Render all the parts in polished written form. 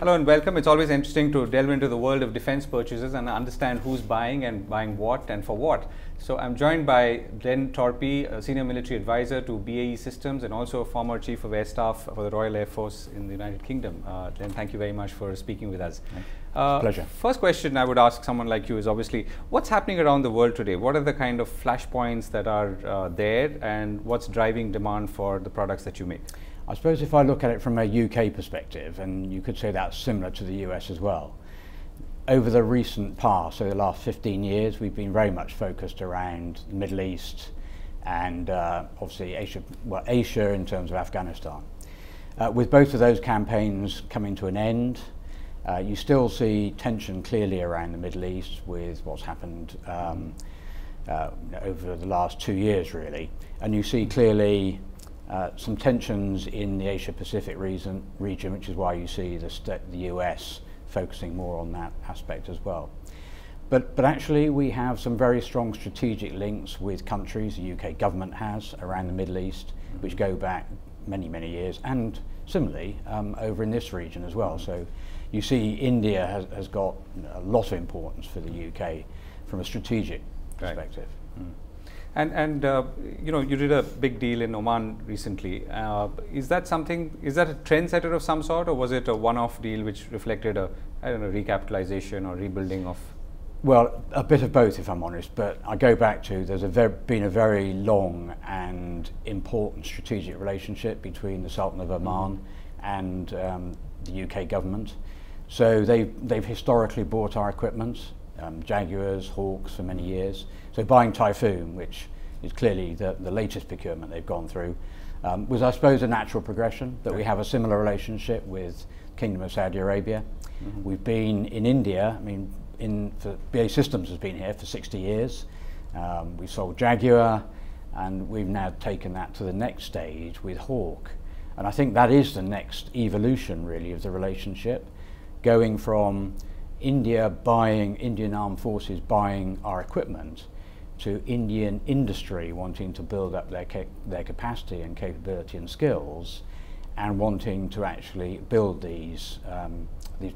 Hello and welcome. It's always interesting to delve into the world of defense purchases and understand who's buying and buying what and for what. So I'm joined by Glenn Torpy, a senior military advisor to BAE Systems and also a former Chief of Air Staff for the Royal Air Force in the United Kingdom. Glenn, thank you very much for speaking with us. Pleasure. First question I would ask someone like you is obviously, what's happening around the world today? What are the kind of flashpoints that are there, and what's driving demand for the products that you make? I suppose if I look at it from a UK perspective, and you could say that's similar to the US as well, over the recent past, so the last 15 years, we've been very much focused around the Middle East and obviously Asia in terms of Afghanistan. With both of those campaigns coming to an end, you still see tension clearly around the Middle East with what's happened over the last 2 years really, and you see clearly some tensions in the Asia-Pacific region, which is why you see the US focusing more on that aspect as well. But actually we have some very strong strategic links with countries the UK government has around the Middle East, which go back many, many years, and similarly over in this region as well. So you see India has got a lot of importance for the UK from a strategic perspective. Right. And you know, you did a big deal in Oman recently. Is that a trend setter of some sort, or was it a one-off deal which reflected a, I don't know, recapitalization or rebuilding of? Well, a bit of both, if I'm honest, but I go back to there's been a very long and important strategic relationship between the Sultan of Oman and the UK government. So they've historically bought our equipment, Jaguars, Hawks for many years. So buying Typhoon, which is clearly the latest procurement they've gone through, was I suppose a natural progression, that we have a similar relationship with Kingdom of Saudi Arabia. We've been in India, I mean, BAE Systems has been here for 60 years. We sold Jaguar, and we've now taken that to the next stage with Hawk. And I think that is the next evolution really of the relationship, going from Indian Armed Forces buying our equipment to Indian industry wanting to build up their capacity and capability and skills, and wanting to actually build these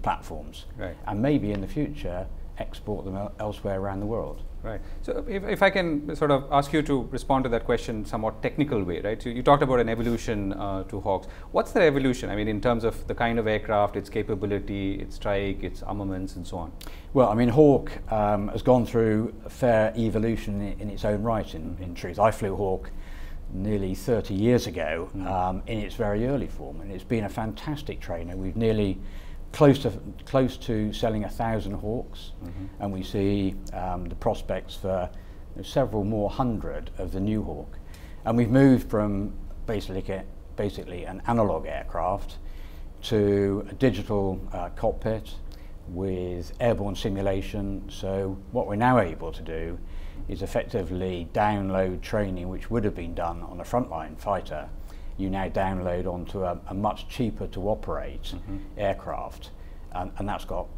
platforms, right, and maybe in the future export them elsewhere around the world. Right. So if I can sort of ask you to respond to that question somewhat technical way, right? So you talked about an evolution to Hawks. What's the evolution? I mean, in terms of the kind of aircraft, its capability, its strike, its armaments, and so on. Well, I mean, Hawk has gone through a fair evolution in its own right, in truth. I flew Hawk nearly 30 years ago in its very early form, and it's been a fantastic trainer. We've nearly close to selling 1,000 Hawks, and we see the prospects for several more hundred of the new Hawk. And we've moved from basically an analog aircraft to a digital cockpit with airborne simulation. So what we're now able to do is effectively download training which would have been done on a frontline fighter. You now download onto a much cheaper to operate aircraft, and that's got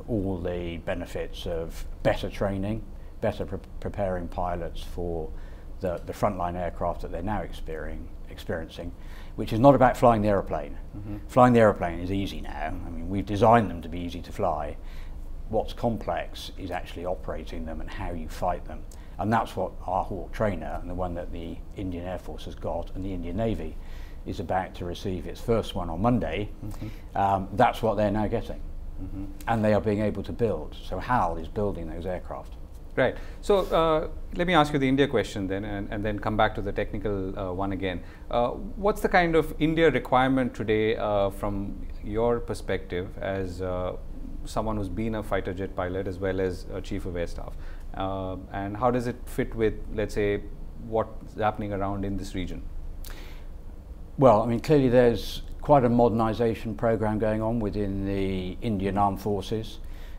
all the benefits of better training, better preparing pilots for the frontline aircraft that they're now experiencing, which is not about flying the aeroplane. Flying the aeroplane is easy now. I mean, we've designed them to be easy to fly. What's complex is actually operating them and how you fight them. And that's what our Hawk trainer, and the one that the Indian Air Force has got and the Indian Navy is about to receive its first one on Monday, that's what they're now getting. And they are being able to build. So HAL is building those aircraft. Right. So let me ask you the India question then, and then come back to the technical one again. What's the kind of India requirement today from your perspective as someone who's been a fighter jet pilot as well as a Chief of Air Staff? And how does it fit with, let's say, what's happening around in this region? Well, I mean, clearly there's quite a modernisation program going on within the Indian Armed Forces.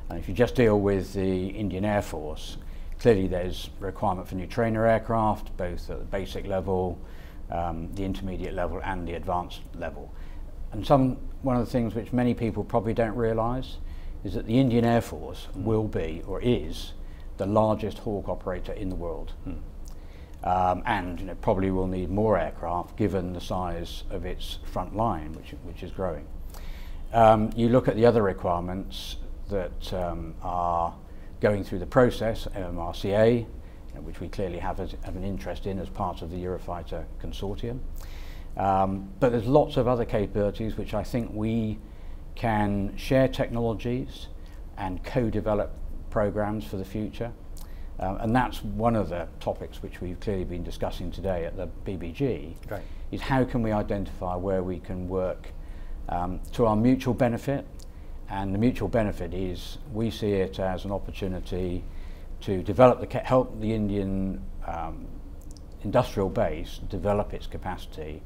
And if you just deal with the Indian Air Force, clearly there's requirement for new trainer aircraft, both at the basic level, the intermediate level and the advanced level. And one of the things which many people probably don't realise is that the Indian Air Force will be, or is, the largest Hawk operator in the world. And probably will need more aircraft given the size of its front line, which is growing. You look at the other requirements that are going through the process, MRCA, which we clearly have an interest in as part of the Eurofighter consortium. But there's lots of other capabilities which I think we can share technologies and co-develop programs for the future. And that's one of the topics which we've clearly been discussing today at the BBG, right, is how can we identify where we can work to our mutual benefit. And the mutual benefit is we see it as an opportunity to develop help the Indian industrial base develop its capacity,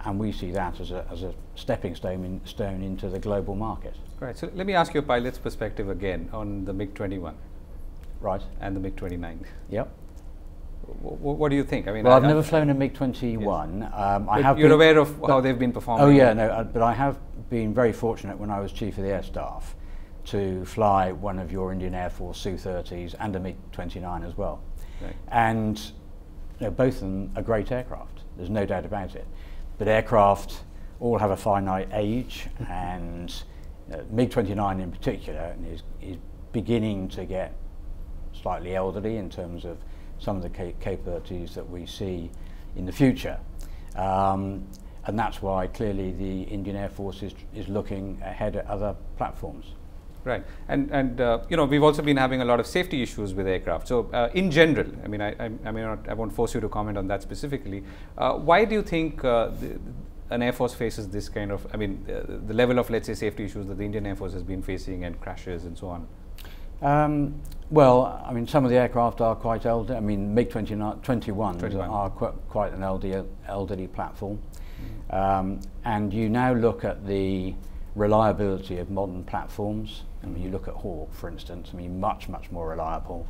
and we see that as a stepping stone into the global market. Right. So let me ask you a pilot's perspective again on the MiG-21. Right. And the MiG-29. Yep. What do you think? I mean, well, I've never flown a MiG-21. Yes. You're aware of how they've been performing? Oh yeah, no, but I have been very fortunate when I was Chief of the Air Staff to fly one of your Indian Air Force Su-30s and a MiG-29 as well. Right. And both of them are great aircraft, there's no doubt about it. But aircraft all have a finite age, and MiG-29 in particular is beginning to get slightly elderly in terms of some of the capabilities that we see in the future. And that's why clearly the Indian Air Force is looking ahead at other platforms. Right, and you know, we've also been having a lot of safety issues with aircraft. So in general, I mean, I won't force you to comment on that specifically. Why do you think an Air Force faces this kind of, I mean, the level of, let's say, safety issues that the Indian Air Force has been facing, and crashes and so on? Well, I mean, some of the aircraft are quite elderly. I mean, MiG-21s are quite an elderly platform. And you now look at the reliability of modern platforms. I mean, you look at Hawk, for instance. I mean, much more reliable,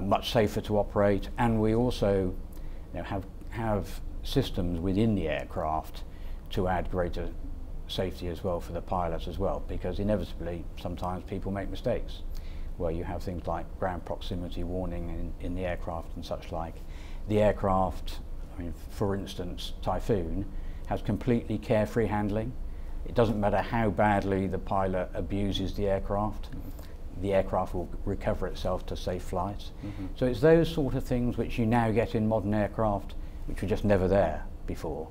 much safer to operate, and we also, you know, have systems within the aircraft to add greater safety as well for the pilot as well, because inevitably sometimes people make mistakes, where you have things like ground proximity warning in the aircraft and such like. The aircraft, I mean, for instance, Typhoon has completely carefree handling. It doesn't matter how badly the pilot abuses the aircraft will recover itself to safe flight. So it's those sort of things which you now get in modern aircraft, which were just never there before.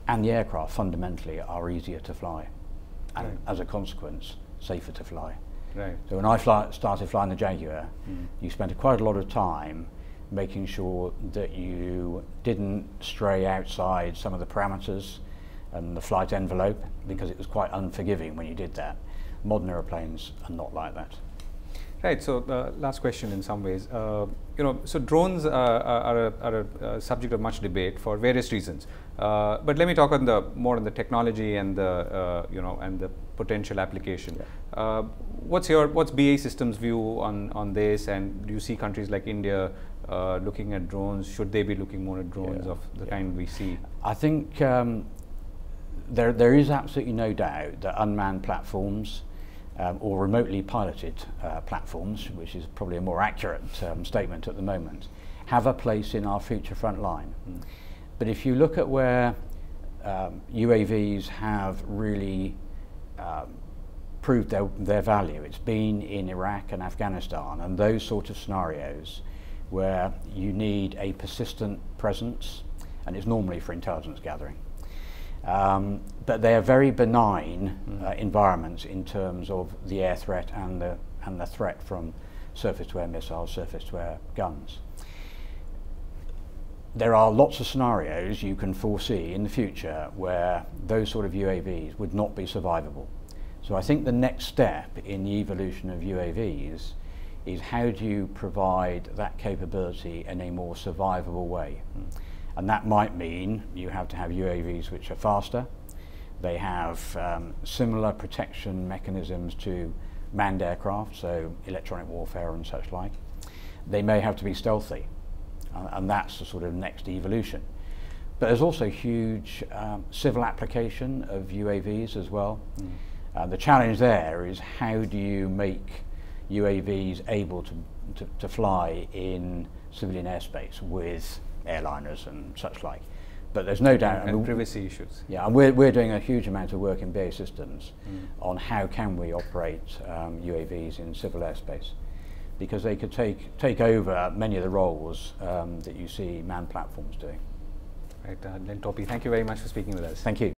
And the aircraft fundamentally are easier to fly, and as a consequence, safer to fly. Right. So when I started flying the Jaguar, you spent quite a lot of time making sure that you didn't stray outside some of the parameters and the flight envelope, because it was quite unforgiving when you did that. Modern aeroplanes are not like that. Right. So last question in some ways. You know, so drones are a subject of much debate for various reasons. But let me talk on more on the technology and the you know, and the potential application. Yeah. What's BAE Systems' view on this? And do you see countries like India looking at drones? Should they be looking more at drones of the kind we see? I think there is absolutely no doubt that unmanned platforms or remotely piloted platforms, which is probably a more accurate statement at the moment, have a place in our future front line. But if you look at where UAVs have really proved their value, it's been in Iraq and Afghanistan and those sort of scenarios where you need a persistent presence, and it's normally for intelligence gathering. But they are very benign environments in terms of the air threat and the threat from surface-to-air missiles, surface-to-air guns. There are lots of scenarios you can foresee in the future where those sort of UAVs would not be survivable. So I think the next step in the evolution of UAVs is how do you provide that capability in a more survivable way. And that might mean you have to have UAVs which are faster. They have similar protection mechanisms to manned aircraft, so electronic warfare and such like. They may have to be stealthy, and that's the sort of next evolution. But there's also huge civil application of UAVs as well. The challenge there is how do you make UAVs able to fly in civilian airspace with airliners and such like. But there's no doubt. And privacy issues. Yeah, and we're doing a huge amount of work in BAE Systems on how can we operate UAVs in civil airspace, because they could take over many of the roles that you see manned platforms doing. Right, Glenn Torpy, thank you very much for speaking with us. Thank you.